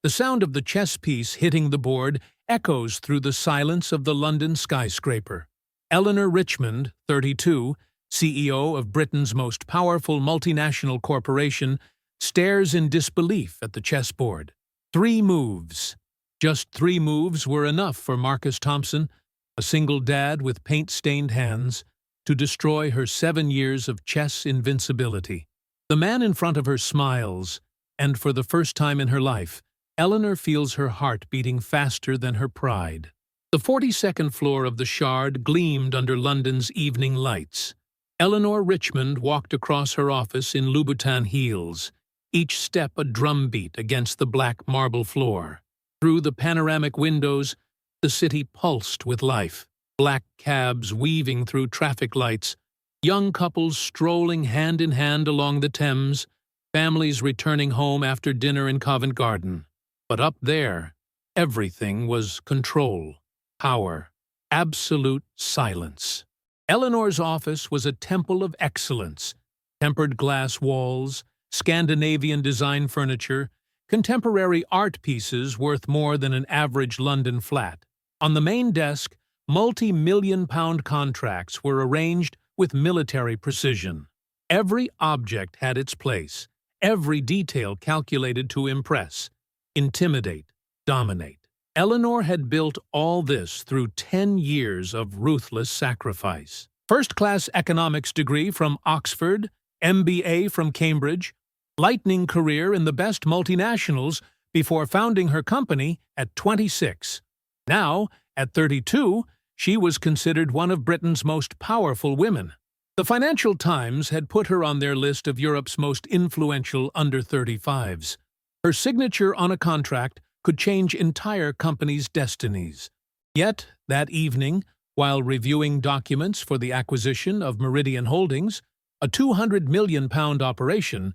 The sound of the chess piece hitting the board echoes through the silence of the London skyscraper. Eleanor Richmond, 32, CEO of Britain's most powerful multinational corporation, stares in disbelief at the chessboard. 3 moves. Just 3 moves were enough for Marcus Thompson, a single dad with paint-stained hands, to destroy her 7 years of chess invincibility. The man in front of her smiles, and for the first time in her life, Eleanor feels her heart beating faster than her pride. The 42nd floor of the Shard gleamed under London's evening lights. Eleanor Richmond walked across her office in Louboutin heels, each step a drumbeat against the black marble floor. Through the panoramic windows, the city pulsed with life. Black cabs weaving through traffic lights, young couples strolling hand in hand along the Thames, families returning home after dinner in Covent Garden. But up there, everything was control, power, absolute silence. Eleanor's office was a temple of excellence. Tempered glass walls, Scandinavian design furniture, contemporary art pieces worth more than an average London flat. On the main desk, multi-million-pound contracts were arranged with military precision. Every object had its place, every detail calculated to impress, intimidate, dominate. Eleanor had built all this through 10 years of ruthless sacrifice. First-class economics degree from Oxford, MBA from Cambridge, lightning career in the best multinationals before founding her company at 26. Now, at 32, she was considered one of Britain's most powerful women. The Financial Times had put her on their list of Europe's most influential under-35s. Her signature on a contract could change entire companies' destinies. Yet, that evening, while reviewing documents for the acquisition of Meridian Holdings, a £200 million operation,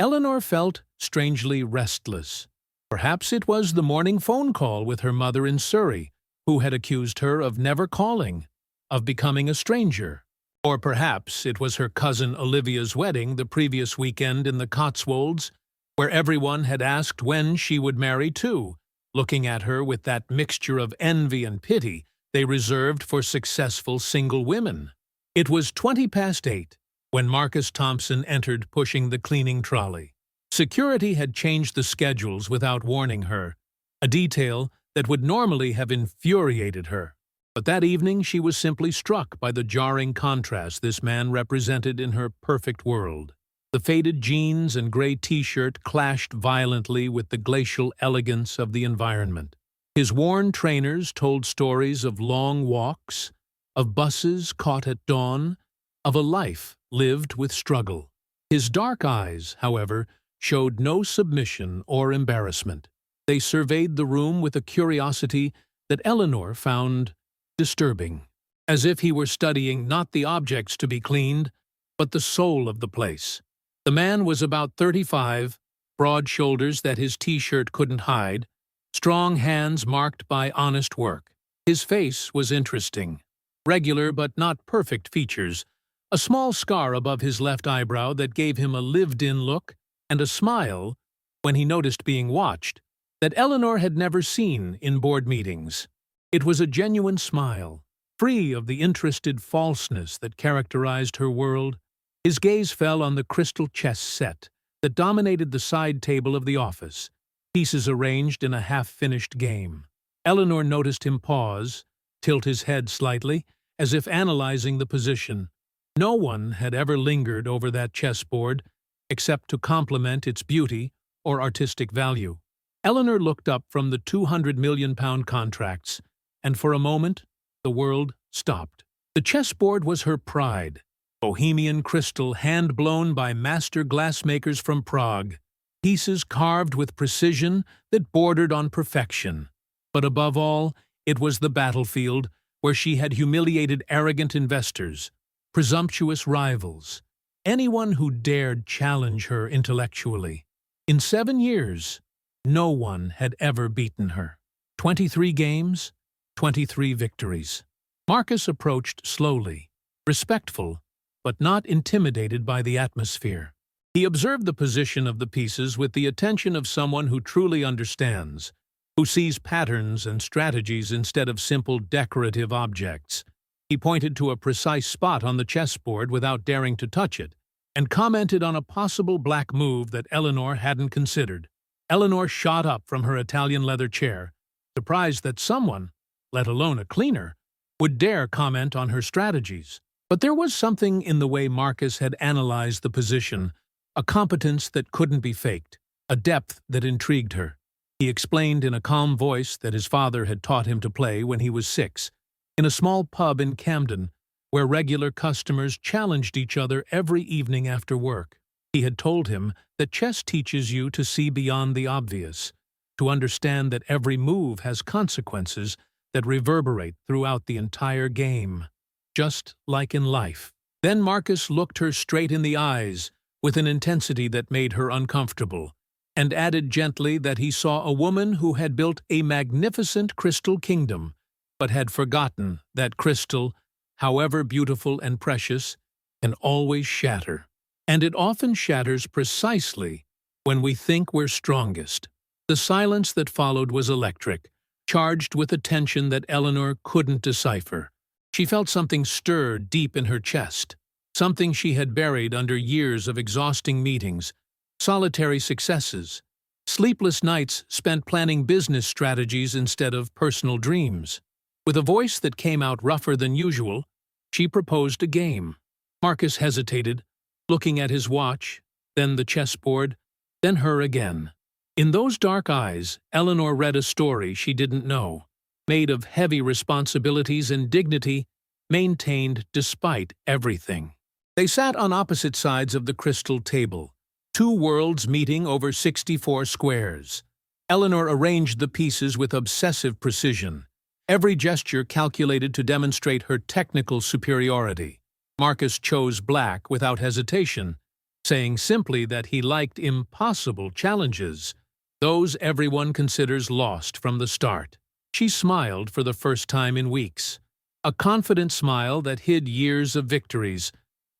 Eleanor felt strangely restless. Perhaps it was the morning phone call with her mother in Surrey, who had accused her of never calling, of becoming a stranger. Or perhaps it was her cousin Olivia's wedding the previous weekend in the Cotswolds, where everyone had asked when she would marry too, looking at her with that mixture of envy and pity they reserved for successful single women. It was 8:20 when Marcus Thompson entered pushing the cleaning trolley. Security had changed the schedules without warning her, a detail that would normally have infuriated her. But that evening she was simply struck by the jarring contrast this man represented in her perfect world. The faded jeans and gray t-shirt clashed violently with the glacial elegance of the environment. His worn trainers told stories of long walks, of buses caught at dawn, of a life lived with struggle. His dark eyes, however, showed no submission or embarrassment. They surveyed the room with a curiosity that Eleanor found disturbing, as if he were studying not the objects to be cleaned, but the soul of the place. The man was about 35, broad shoulders that his t-shirt couldn't hide, strong hands marked by honest work. His face was interesting. Regular but not perfect features, a small scar above his left eyebrow that gave him a lived-in look, and a smile, when he noticed being watched, that Eleanor had never seen in board meetings. It was a genuine smile, free of the interested falseness that characterized her world. His gaze fell on the crystal chess set that dominated the side table of the office, pieces arranged in a half-finished game. Eleanor noticed him pause, tilt his head slightly, as if analyzing the position. No one had ever lingered over that chessboard, except to compliment its beauty or artistic value. Eleanor looked up from the £200 million contracts, and for a moment, the world stopped. The chessboard was her pride, Bohemian crystal hand-blown by master glassmakers from Prague, pieces carved with precision that bordered on perfection. But above all, it was the battlefield where she had humiliated arrogant investors, presumptuous rivals, anyone who dared challenge her intellectually. In 7 years, no one had ever beaten her. 23 games, 23 victories. Marcus approached slowly, respectful, but not intimidated by the atmosphere. He observed the position of the pieces with the attention of someone who truly understands, who sees patterns and strategies instead of simple decorative objects. He pointed to a precise spot on the chessboard without daring to touch it, and commented on a possible black move that Eleanor hadn't considered. Eleanor shot up from her Italian leather chair, surprised that someone, let alone a cleaner, would dare comment on her strategies. But there was something in the way Marcus had analyzed the position, a competence that couldn't be faked, a depth that intrigued her. He explained in a calm voice that his father had taught him to play when he was 6, in a small pub in Camden, where regular customers challenged each other every evening after work. He had told him that chess teaches you to see beyond the obvious, to understand that every move has consequences that reverberate throughout the entire game, just like in life. Then Marcus looked her straight in the eyes with an intensity that made her uncomfortable, and added gently that he saw a woman who had built a magnificent crystal kingdom, but had forgotten that crystal, however beautiful and precious, can always shatter. And it often shatters precisely when we think we're strongest. The silence that followed was electric, charged with a tension that Eleanor couldn't decipher. She felt something stir deep in her chest, something she had buried under years of exhausting meetings, solitary successes, sleepless nights spent planning business strategies instead of personal dreams. With a voice that came out rougher than usual, she proposed a game. Marcus hesitated, looking at his watch, then the chessboard, then her again. In those dark eyes, Eleanor read a story she didn't know, made of heavy responsibilities and dignity, maintained despite everything. They sat on opposite sides of the crystal table, 2 worlds meeting over 64 squares. Eleanor arranged the pieces with obsessive precision, every gesture calculated to demonstrate her technical superiority. Marcus chose black without hesitation, saying simply that he liked impossible challenges, those everyone considers lost from the start. She smiled for the first time in weeks, a confident smile that hid years of victories,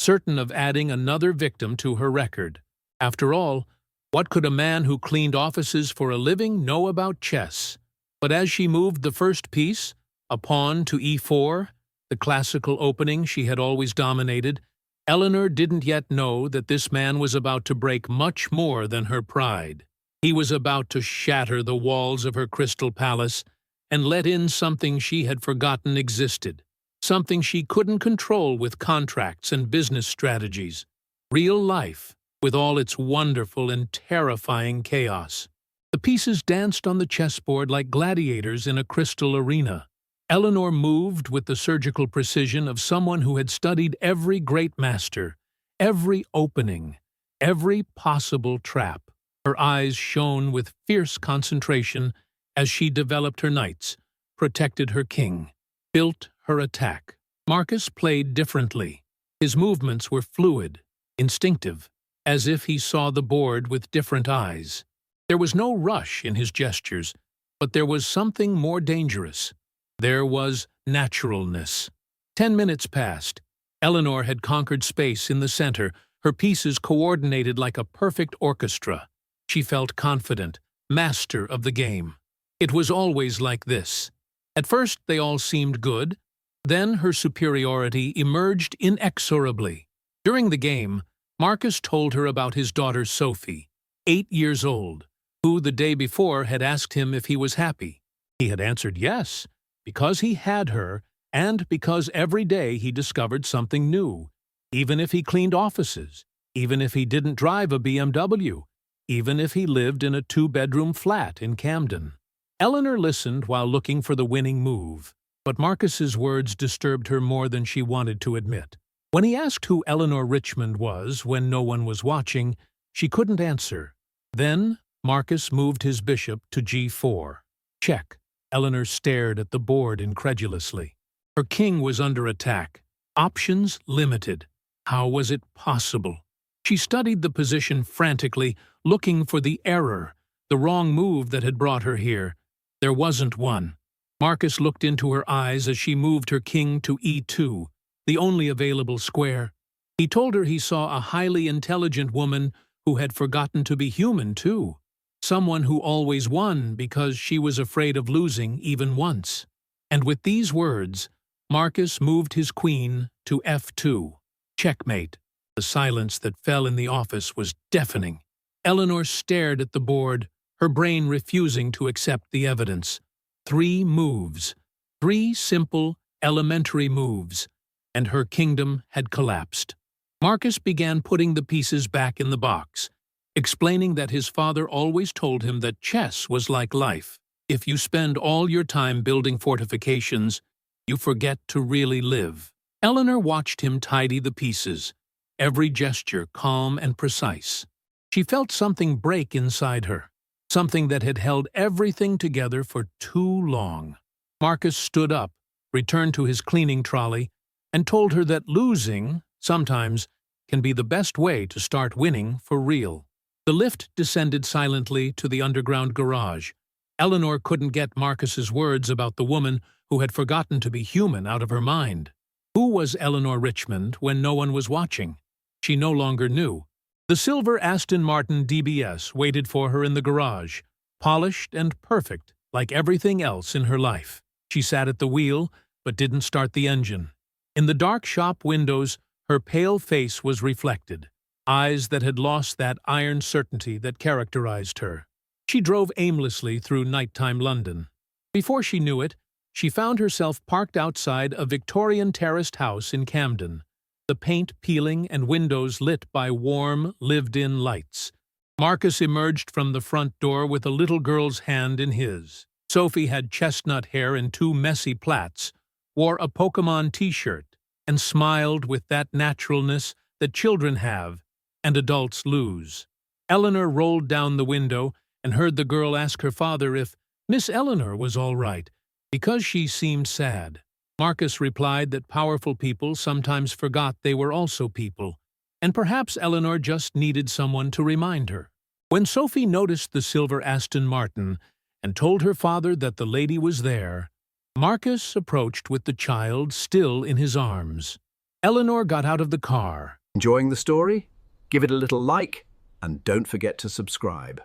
certain of adding another victim to her record. After all, what could a man who cleaned offices for a living know about chess? But as she moved the first piece, a pawn to e4, the classical opening she had always dominated, Eleanor didn't yet know that this man was about to break much more than her pride. He was about to shatter the walls of her crystal palace and let in something she had forgotten existed, something she couldn't control with contracts and business strategies. Real life, with all its wonderful and terrifying chaos. The pieces danced on the chessboard like gladiators in a crystal arena. Eleanor moved with the surgical precision of someone who had studied every great master, every opening, every possible trap. Her eyes shone with fierce concentration as she developed her knights, protected her king, built her attack. Marcus played differently. His movements were fluid, instinctive, as if he saw the board with different eyes. There was no rush in his gestures, but there was something more dangerous. There was naturalness. 10 minutes passed. Eleanor had conquered space in the center, her pieces coordinated like a perfect orchestra. She felt confident, master of the game. It was always like this. At first they all seemed good, then her superiority emerged inexorably. During the game, Marcus told her about his daughter Sophie, 8 years old, who the day before had asked him if he was happy. He had answered yes, because he had her, and because every day he discovered something new, even if he cleaned offices, even if he didn't drive a BMW, even if he lived in a 2-bedroom flat in Camden. Eleanor listened while looking for the winning move, but Marcus's words disturbed her more than she wanted to admit. When he asked who Eleanor Richmond was when no one was watching, she couldn't answer. Then Marcus moved his bishop to g4. Check. Eleanor stared at the board incredulously. Her king was under attack. Options limited. How was it possible? She studied the position frantically, looking for the error, the wrong move that had brought her here. There wasn't one. Marcus looked into her eyes as she moved her king to e2, the only available square. He told her he saw a highly intelligent woman who had forgotten to be human, too. Someone who always won because she was afraid of losing even once. And with these words, Marcus moved his queen to F2. Checkmate. The silence that fell in the office was deafening. Eleanor stared at the board, her brain refusing to accept the evidence. 3 moves. 3 simple, elementary moves, and her kingdom had collapsed. Marcus began putting the pieces back in the box, explaining that his father always told him that chess was like life. If you spend all your time building fortifications, you forget to really live. Eleanor watched him tidy the pieces, every gesture calm and precise. She felt something break inside her, something that had held everything together for too long. Marcus stood up, returned to his cleaning trolley, and told her that losing, sometimes, can be the best way to start winning for real. The lift descended silently to the underground garage. Eleanor couldn't get Marcus's words about the woman who had forgotten to be human out of her mind. Who was Eleanor Richmond when no one was watching? She no longer knew. The silver Aston Martin DBS waited for her in the garage, polished and perfect like everything else in her life. She sat at the wheel, but didn't start the engine. In the dark shop windows, her pale face was reflected, eyes that had lost that iron certainty that characterized her. She drove aimlessly through nighttime London. Before she knew it, she found herself parked outside a Victorian terraced house in Camden, the paint peeling and windows lit by warm, lived-in lights. Marcus emerged from the front door with a little girl's hand in his. Sophie had chestnut hair and 2 messy plaits, wore a Pokemon t-shirt, and smiled with that naturalness that children have and adults lose. Eleanor rolled down the window and heard the girl ask her father if Miss Eleanor was all right, because she seemed sad. Marcus replied that powerful people sometimes forgot they were also people, and perhaps Eleanor just needed someone to remind her. When Sophie noticed the silver Aston Martin and told her father that the lady was there, Marcus approached with the child still in his arms. Eleanor got out of the car. Enjoying the story? Give it a little like, and don't forget to subscribe.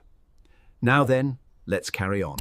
Now then, let's carry on.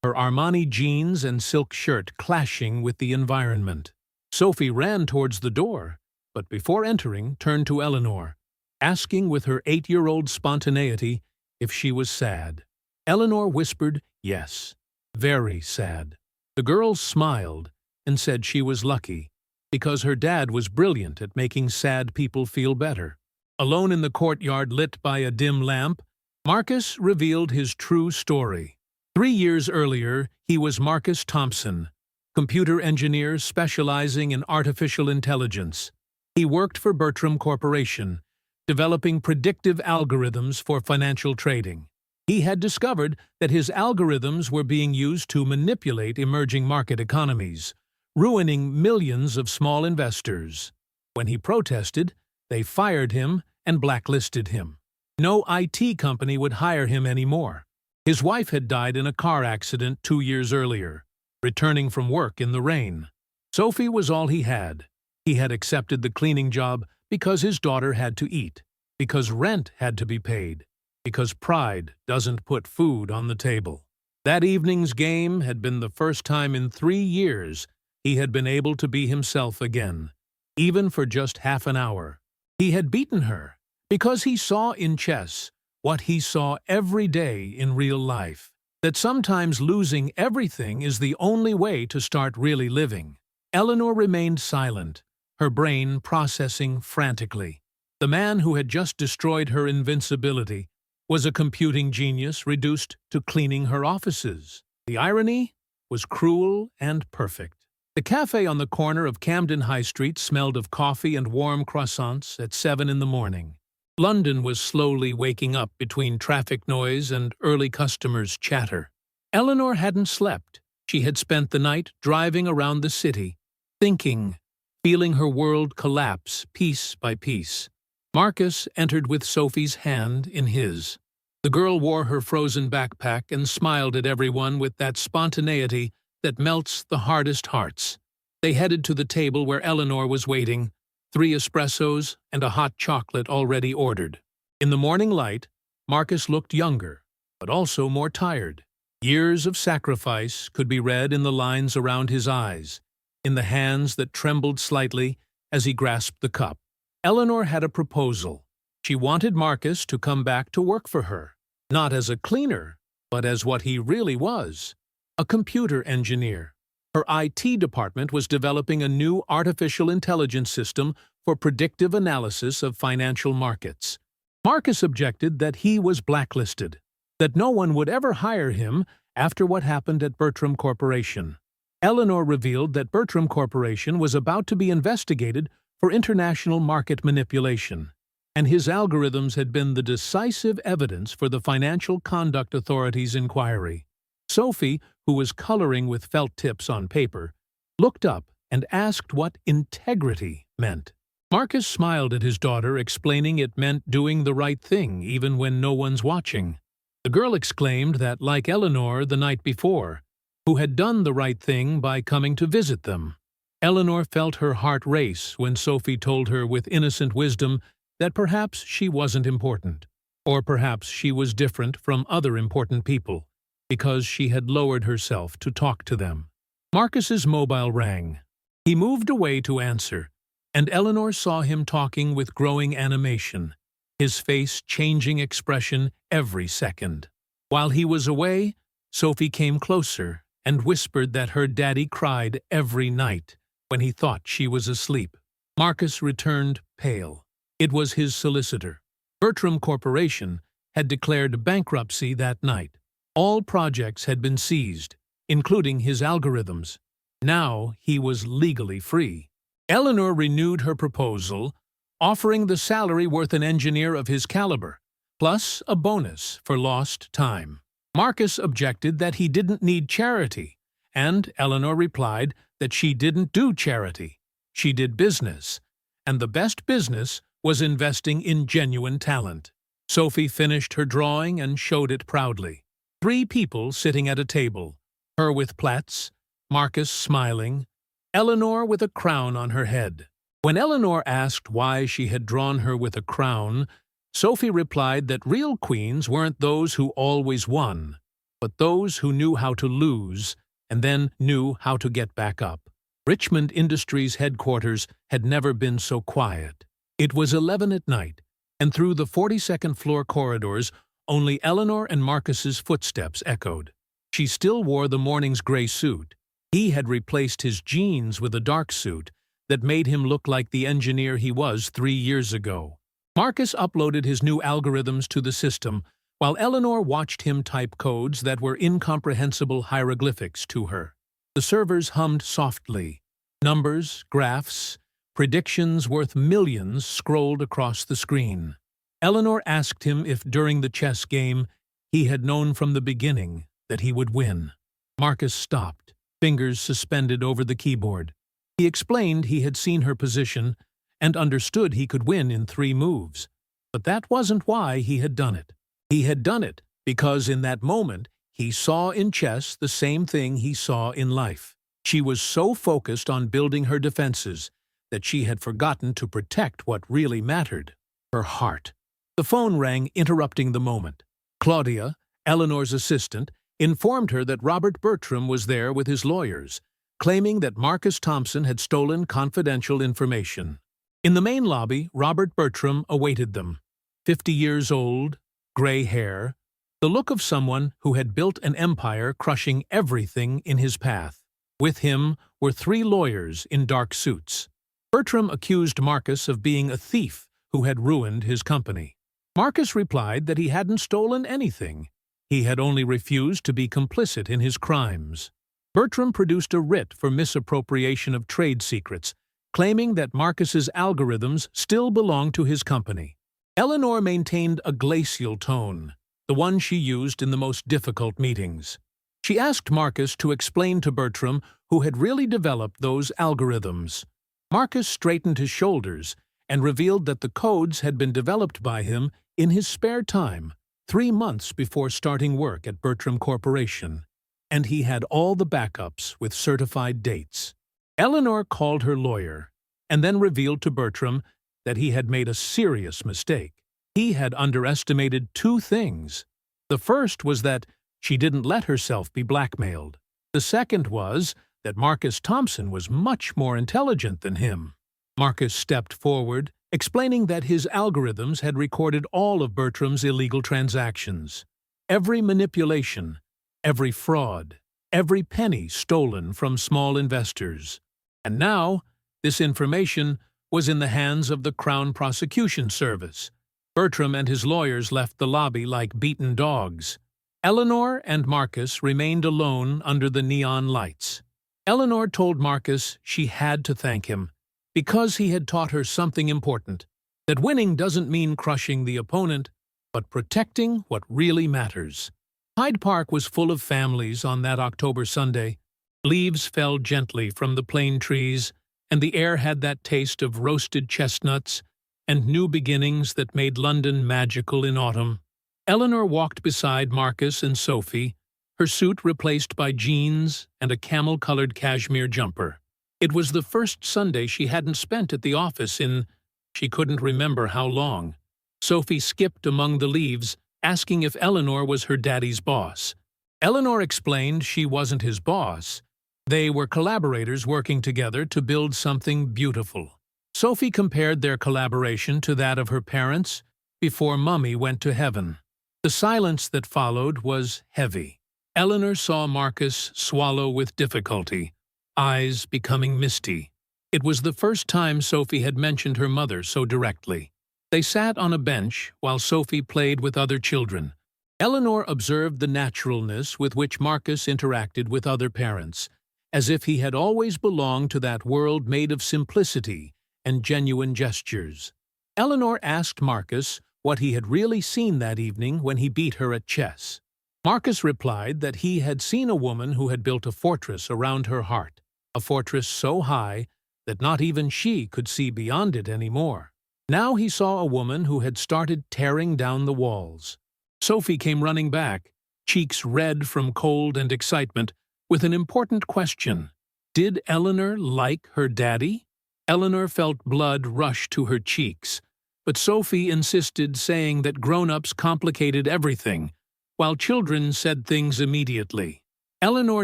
Her Armani jeans and silk shirt clashing with the environment. Sophie ran towards the door, but before entering, turned to Eleanor, asking with her 8-year-old spontaneity if she was sad. Eleanor whispered yes, very sad. The girl smiled and said she was lucky, because her dad was brilliant at making sad people feel better. Alone in the courtyard lit by a dim lamp, Marcus revealed his true story. 3 years earlier, he was Marcus Thompson, computer engineer specializing in artificial intelligence. He worked for Bertram Corporation, developing predictive algorithms for financial trading. He had discovered that his algorithms were being used to manipulate emerging market economies, ruining millions of small investors. When he protested, they fired him and blacklisted him. No IT company would hire him anymore. His wife had died in a car accident 2 years earlier, returning from work in the rain. Sophie was all he had. He had accepted the cleaning job because his daughter had to eat, because rent had to be paid, because pride doesn't put food on the table. That evening's game had been the first time in 3 years he had been able to be himself again, even for just half an hour. He had beaten her because he saw in chess what he saw every day in real life, that sometimes losing everything is the only way to start really living. Eleanor remained silent, her brain processing frantically. The man who had just destroyed her invincibility was a computing genius reduced to cleaning her offices. The irony was cruel and perfect. The cafe on the corner of Camden High Street smelled of coffee and warm croissants at 7 in the morning. London was slowly waking up between traffic noise and early customers' chatter. Eleanor hadn't slept. She had spent the night driving around the city, thinking, feeling her world collapse piece by piece. Marcus entered with Sophie's hand in his. The girl wore her frozen backpack and smiled at everyone with that spontaneity that melts the hardest hearts. They headed to the table where Eleanor was waiting, 3 espressos and a hot chocolate already ordered. In the morning light, Marcus looked younger, but also more tired. Years of sacrifice could be read in the lines around his eyes, in the hands that trembled slightly as he grasped the cup. Eleanor had a proposal. She wanted Marcus to come back to work for her, not as a cleaner, but as what he really was, a computer engineer. Her IT department was developing a new artificial intelligence system for predictive analysis of financial markets. Marcus objected that he was blacklisted, that no one would ever hire him after what happened at Bertram Corporation. Eleanor revealed that Bertram Corporation was about to be investigated for international market manipulation, and his algorithms had been the decisive evidence for the Financial Conduct Authority's inquiry. Sophie, who was coloring with felt tips on paper, looked up and asked what integrity meant. Marcus smiled at his daughter, explaining it meant doing the right thing even when no one's watching. The girl exclaimed that, like Eleanor the night before, who had done the right thing by coming to visit them. Eleanor felt her heart race when Sophie told her with innocent wisdom that perhaps she wasn't important, or perhaps she was different from other important people, because she had lowered herself to talk to them. Marcus's mobile rang. He moved away to answer, and Eleanor saw him talking with growing animation, his face changing expression every second. While he was away, Sophie came closer and whispered that her daddy cried every night when he thought she was asleep. Marcus returned pale. It was his solicitor. Bertram Corporation had declared bankruptcy that night. All projects had been seized, including his algorithms. Now he was legally free. Eleanor renewed her proposal, offering the salary worth an engineer of his caliber, plus a bonus for lost time. Marcus objected that he didn't need charity, and Eleanor replied that she didn't do charity. She did business, and the best business was investing in genuine talent. Sophie finished her drawing and showed it proudly. 3 people sitting at a table, her with plaits, Marcus smiling, Eleanor with a crown on her head. When Eleanor asked why she had drawn her with a crown, Sophie replied that real queens weren't those who always won, but those who knew how to lose and then knew how to get back up. Richmond Industries headquarters had never been so quiet. It was 11 at night, and through the 42nd floor corridors, only Eleanor and Marcus's footsteps echoed. She still wore the morning's gray suit. He had replaced his jeans with a dark suit that made him look like the engineer he was 3 years ago. Marcus uploaded his new algorithms to the system, while Eleanor watched him type codes that were incomprehensible hieroglyphics to her. The servers hummed softly. Numbers, graphs, predictions worth millions scrolled across the screen. Eleanor asked him if during the chess game he had known from the beginning that he would win. Marcus stopped, fingers suspended over the keyboard. He explained he had seen her position and understood he could win in 3 moves. But that wasn't why he had done it. He had done it because in that moment he saw in chess the same thing he saw in life. She was so focused on building her defenses that she had forgotten to protect what really mattered, her heart. The phone rang, interrupting the moment. Claudia, Eleanor's assistant, informed her that Robert Bertram was there with his lawyers, claiming that Marcus Thompson had stolen confidential information. In the main lobby, Robert Bertram awaited them. 50 years old, gray hair, the look of someone who had built an empire crushing everything in his path. With him were 3 lawyers in dark suits. Bertram accused Marcus of being a thief who had ruined his company. Marcus replied that he hadn't stolen anything. He had only refused to be complicit in his crimes. Bertram produced a writ for misappropriation of trade secrets, claiming that Marcus's algorithms still belonged to his company. Eleanor maintained a glacial tone, the one she used in the most difficult meetings. She asked Marcus to explain to Bertram who had really developed those algorithms. Marcus straightened his shoulders and revealed that the codes had been developed by him in his spare time, 3 months before starting work at Bertram Corporation, and he had all the backups with certified dates. Eleanor called her lawyer and then revealed to Bertram that he had made a serious mistake. He had underestimated two things. The first was that she didn't let herself be blackmailed. The second was that Marcus Thompson was much more intelligent than him. Marcus stepped forward, explaining that his algorithms had recorded all of Bertram's illegal transactions. Every manipulation, every fraud, every penny stolen from small investors. And now, this information was in the hands of the Crown Prosecution Service. Bertram and his lawyers left the lobby like beaten dogs. Eleanor and Marcus remained alone under the neon lights. Eleanor told Marcus she had to thank him, because he had taught her something important, that winning doesn't mean crushing the opponent, but protecting what really matters. Hyde Park was full of families on that October Sunday. Leaves fell gently from the plane trees, and the air had that taste of roasted chestnuts and new beginnings that made London magical in autumn. Eleanor walked beside Marcus and Sophie, her suit replaced by jeans and a camel-colored cashmere jumper. It was the first Sunday she hadn't spent at the office in she couldn't remember how long. Sophie skipped among the leaves, asking if Eleanor was her daddy's boss. Eleanor explained she wasn't his boss. They were collaborators working together to build something beautiful. Sophie compared their collaboration to that of her parents before Mummy went to heaven. The silence that followed was heavy. Eleanor saw Marcus swallow with difficulty, eyes becoming misty. It was the first time Sophie had mentioned her mother so directly. They sat on a bench while Sophie played with other children. Eleanor observed the naturalness with which Marcus interacted with other parents, as if he had always belonged to that world made of simplicity and genuine gestures. Eleanor asked Marcus what he had really seen that evening when he beat her at chess. Marcus replied that he had seen a woman who had built a fortress around her heart, a fortress so high that not even she could see beyond it anymore. Now he saw a woman who had started tearing down the walls. Sophie came running back, cheeks red from cold and excitement, with an important question. Did Eleanor like her daddy? Eleanor felt blood rush to her cheeks, but Sophie insisted, saying that grown-ups complicated everything, while children said things immediately. Eleanor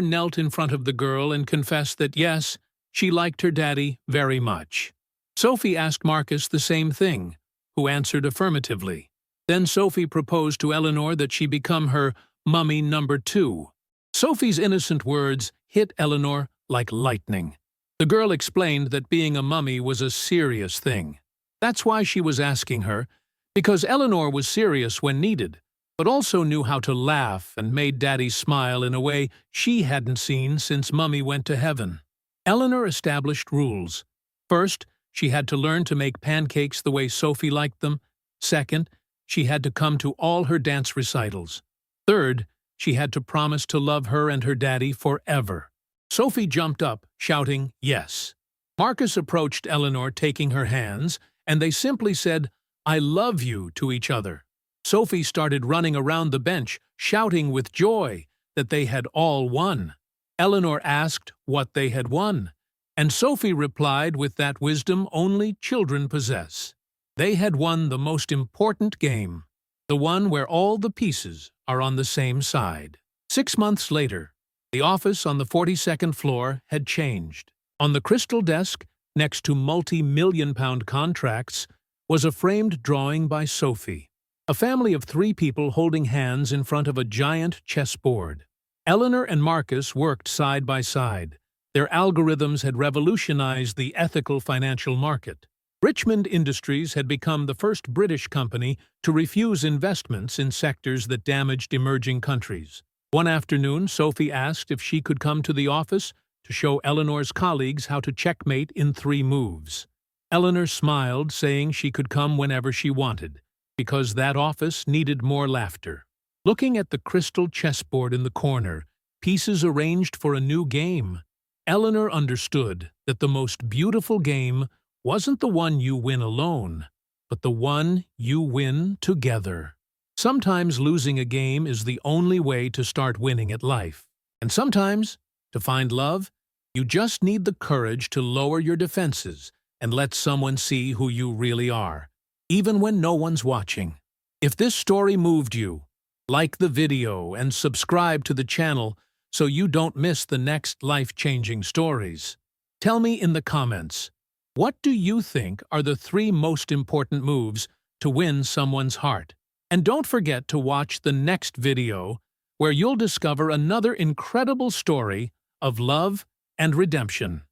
knelt in front of the girl and confessed that yes, she liked her daddy very much. Sophie asked Marcus the same thing, who answered affirmatively. Then Sophie proposed to Eleanor that she become her mummy number 2. Sophie's innocent words hit Eleanor like lightning. The girl explained that being a mummy was a serious thing. That's why she was asking her, because Eleanor was serious when needed, but also knew how to laugh and made Daddy smile in a way she hadn't seen since Mummy went to heaven. Eleanor established rules. First, she had to learn to make pancakes the way Sophie liked them. Second, she had to come to all her dance recitals. Third, she had to promise to love her and her daddy forever. Sophie jumped up, shouting, yes. Marcus approached Eleanor, taking her hands, and they simply said, I love you, to each other. Sophie started running around the bench, shouting with joy that they had all won. Eleanor asked what they had won, and Sophie replied with that wisdom only children possess. They had won the most important game, the one where all the pieces are on the same side. 6 months later, the office on the 42nd floor had changed. On the crystal desk, next to multi-million-pound contracts, was a framed drawing by Sophie, a family of 3 people holding hands in front of a giant chessboard. Eleanor and Marcus worked side by side. Their algorithms had revolutionized the ethical financial market. Richmond Industries had become the first British company to refuse investments in sectors that damaged emerging countries. One afternoon, Sophie asked if she could come to the office to show Eleanor's colleagues how to checkmate in 3 moves. Eleanor smiled, saying she could come whenever she wanted, because that office needed more laughter. Looking at the crystal chessboard in the corner, pieces arranged for a new game, Eleanor understood that the most beautiful game wasn't the one you win alone, but the one you win together. Sometimes losing a game is the only way to start winning at life. And sometimes, to find love, you just need the courage to lower your defenses and let someone see who you really are. even when no one's watching. If this story moved you, like the video and subscribe to the channel so you don't miss the next life-changing stories. Tell me in the comments, what do you think are the 3 most important moves to win someone's heart? And don't forget to watch the next video where you'll discover another incredible story of love and redemption.